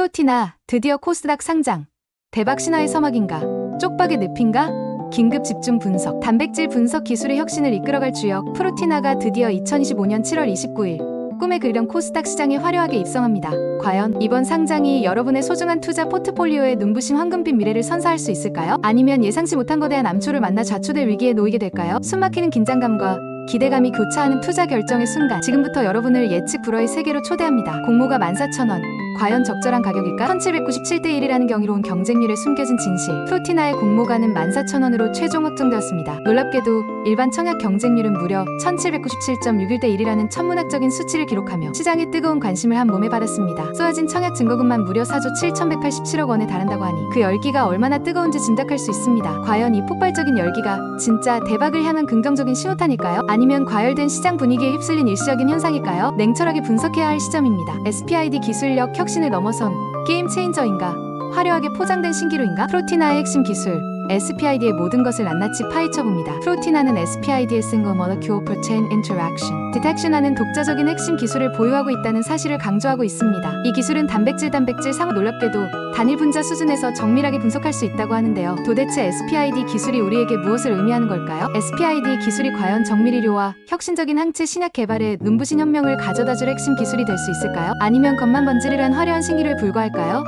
프로티나 드디어 코스닥 상장. 대박 신화의 서막인가? 쪽박의 늪인가? 긴급 집중 분석. 단백질 분석 기술의 혁신을 이끌어갈 주역 프로티나가 드디어 2025년 7월 29일 꿈에 그리던 코스닥 시장에 화려하게 입성합니다. 과연 이번 상장이 여러분의 소중한 투자 포트폴리오에 눈부신 황금빛 미래를 선사할 수 있을까요? 아니면 예상치 못한 거대한 암초를 만나 좌초될 위기에 놓이게 될까요? 숨막히는 긴장감과 기대감이 교차하는 투자 결정의 순간, 지금부터 여러분을 예측 불허의 세계로 초대합니다. 공모가 14,000원. 과연 적절한 가격일까? 1797대 1이라는 경이로운 경쟁률에 숨겨진 진실. 프로티나의 공모가는 14,000원으로 최종 확정되었습니다. 놀랍게도 일반 청약 경쟁률은 무려 1797.61대 1이라는 천문학적인 수치를 기록하며 시장의 뜨거운 관심을 한 몸에 받았습니다. 쏘아진 청약 증거금만 무려 4조 7,187억 원에 달한다고 하니 그 열기가 얼마나 뜨거운지 짐작할 수 있습니다. 과연 이 폭발적인 열기가 진짜 대박을 향한 긍정적인 신호탄일까요? 아니면 과열된 시장 분위기에 휩쓸린 일시적인 현상일까요? 냉철하게 분석해야 할 시점입니다. SPID 기술력 혁신을 넘어선 게임 체인저인가? 화려하게 포장된 신기루인가? 프로티나의 핵심 기술 SPID의 모든 것을 낱낱이 파헤쳐봅니다. 프로티나는 SPID의 Single Molecule Protein Interaction Detection하는 독자적인 핵심 기술을 보유하고 있다는 사실을 강조하고 있습니다. 이 기술은 단백질 상호 놀랍게도 단일 분자 수준에서 정밀하게 분석할 수 있다고 하는데요. 도대체 SPID 기술이 우리에게 무엇을 의미하는 걸까요? SPID 기술이 과연 정밀의료와 혁신적인 항체 신약 개발에 눈부신 혁명을 가져다줄 핵심 기술이 될 수 있을까요? 아니면 겉만 번지르르한 화려한 신기루에 불과할까요?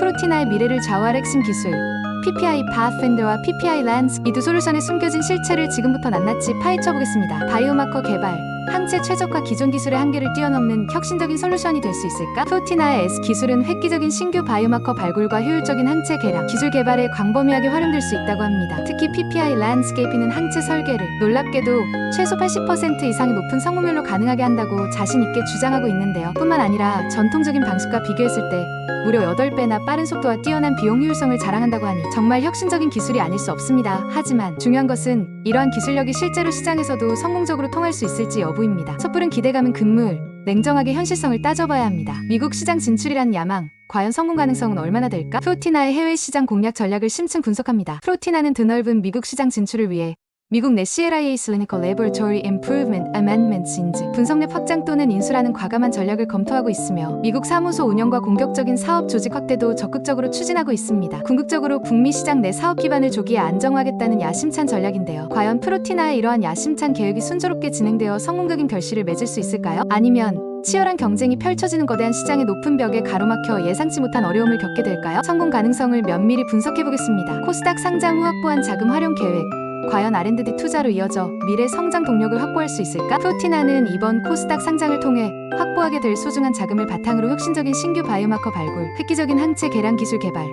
프로티나의 미래를 좌우할 핵심 기술 PPI Pathfinder와 PPI Lens, 이 두 솔루션에 숨겨진 실체를 지금부터 낱낱이 파헤쳐보겠습니다. 바이오마커 개발, 항체 최적화. 기존 기술의 한계를 뛰어넘는 혁신적인 솔루션이 될 수 있을까? 프로티나의 S 기술은 획기적인 신규 바이오마커 발굴과 효율적인 항체 개량, 기술 개발에 광범위하게 활용될 수 있다고 합니다. 특히 PPI Landscape는 항체 설계를 놀랍게도 최소 80% 이상의 높은 성공률로 가능하게 한다고 자신 있게 주장하고 있는데요. 뿐만 아니라 전통적인 방식과 비교했을 때 무려 8배나 빠른 속도와 뛰어난 비용 효율성을 자랑한다고 하니 정말 혁신적인 기술이 아닐 수 없습니다. 하지만 중요한 것은 이러한 기술력이 실제로 시장에서도 성공적으로 통할 수 있을지 여부입니다. 섣부른 기대감은 금물, 냉정하게 현실성을 따져봐야 합니다. 미국 시장 진출이라는 야망, 과연 성공 가능성은 얼마나 될까? 프로티나의 해외 시장 공략 전략을 심층 분석합니다. 프로티나는 드넓은 미국 시장 진출을 위해 미국 내 CLIA Clinical Laboratory Improvement Amendments 인증, 분석력 확장 또는 인수라는 과감한 전략을 검토하고 있으며 미국 사무소 운영과 공격적인 사업 조직 확대도 적극적으로 추진하고 있습니다. 궁극적으로 북미 시장 내 사업 기반을 조기에 안정화하겠다는 야심찬 전략인데요. 과연 프로티나의 이러한 야심찬 계획이 순조롭게 진행되어 성공적인 결실을 맺을 수 있을까요? 아니면 치열한 경쟁이 펼쳐지는 거대한 시장의 높은 벽에 가로막혀 예상치 못한 어려움을 겪게 될까요? 성공 가능성을 면밀히 분석해보겠습니다. 코스닥 상장 후 확보한 자금 활용 계획, 과연 R&D 투자로 이어져 미래 성장 동력을 확보할 수 있을까? 프로티나는 이번 코스닥 상장을 통해 확보하게 될 소중한 자금을 바탕으로 혁신적인 신규 바이오마커 발굴, 획기적인 항체 개량 기술 개발,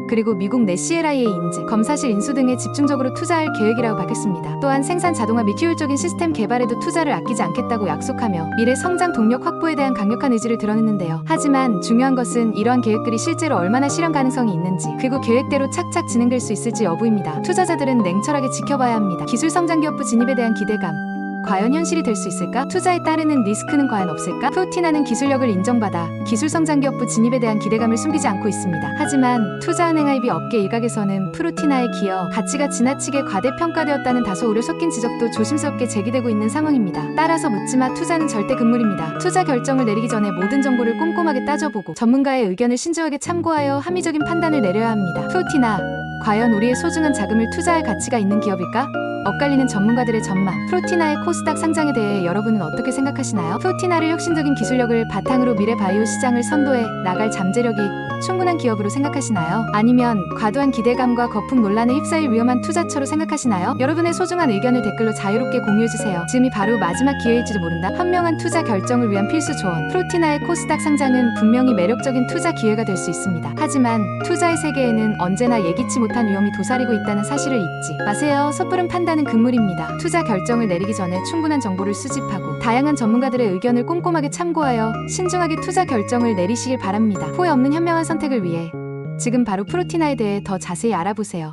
그리고 미국 내 CLIA 인증, 검사실 인수 등에 집중적으로 투자할 계획이라고 밝혔습니다. 또한 생산 자동화 및 효율적인 시스템 개발에도 투자를 아끼지 않겠다고 약속하며 미래 성장 동력 확보에 대한 강력한 의지를 드러냈는데요. 하지만 중요한 것은 이러한 계획들이 실제로 얼마나 실현 가능성이 있는지, 그리고 계획대로 착착 진행될 수 있을지 여부입니다. 투자자들은 냉철하게 지켜봐야 합니다. 기술 성장 기업부 진입에 대한 기대감, 과연 현실이 될 수 있을까? 투자에 따르는 리스크는 과연 없을까? 프로티나는 기술력을 인정받아 기술 성장 기업부 진입에 대한 기대감을 숨기지 않고 있습니다. 하지만 투자은행 IB 업계 일각에서는 프로티나의 기여 가치가 지나치게 과대평가되었다는 다소 우려 섞인 지적도 조심스럽게 제기되고 있는 상황입니다. 따라서 묻지마 투자는 절대 금물입니다. 투자 결정을 내리기 전에 모든 정보를 꼼꼼하게 따져보고 전문가의 의견을 신중하게 참고하여 합리적인 판단을 내려야 합니다. 프로티나, 과연 우리의 소중한 자금을 투자할 가치가 있는 기업일까? 엇갈리는 전문가들의 전망. 프로티나의 코스닥 상장에 대해 여러분은 어떻게 생각하시나요? 프로티나를 혁신적인 기술력을 바탕으로 미래 바이오 시장을 선도해 나갈 잠재력이 충분한 기업으로 생각하시나요? 아니면 과도한 기대감과 거품 논란에 휩싸일 위험한 투자처로 생각하시나요? 여러분의 소중한 의견을 댓글로 자유롭게 공유해주세요. 지금이 바로 마지막 기회일지도 모른다. 현명한 투자 결정을 위한 필수 조언. 프로티나의 코스닥 상장은 분명히 매력적인 투자 기회가 될 수 있습니다. 하지만 투자의 세계에는 언제나 예기치 못한 위험이 도사리고 있다는 사실을 잊지 마세요. 섣부른 판단은 금물입니다. 투자 결정을 내리기 전에 충분한 정보를 수집하고 다양한 전문가들의 의견을 꼼꼼하게 참고하여 신중하게 투자 결정을 내리시길 바랍니다. 후회 없는 현명한 선택을 위해 지금 바로 프로티나에 대해 더 자세히 알아보세요.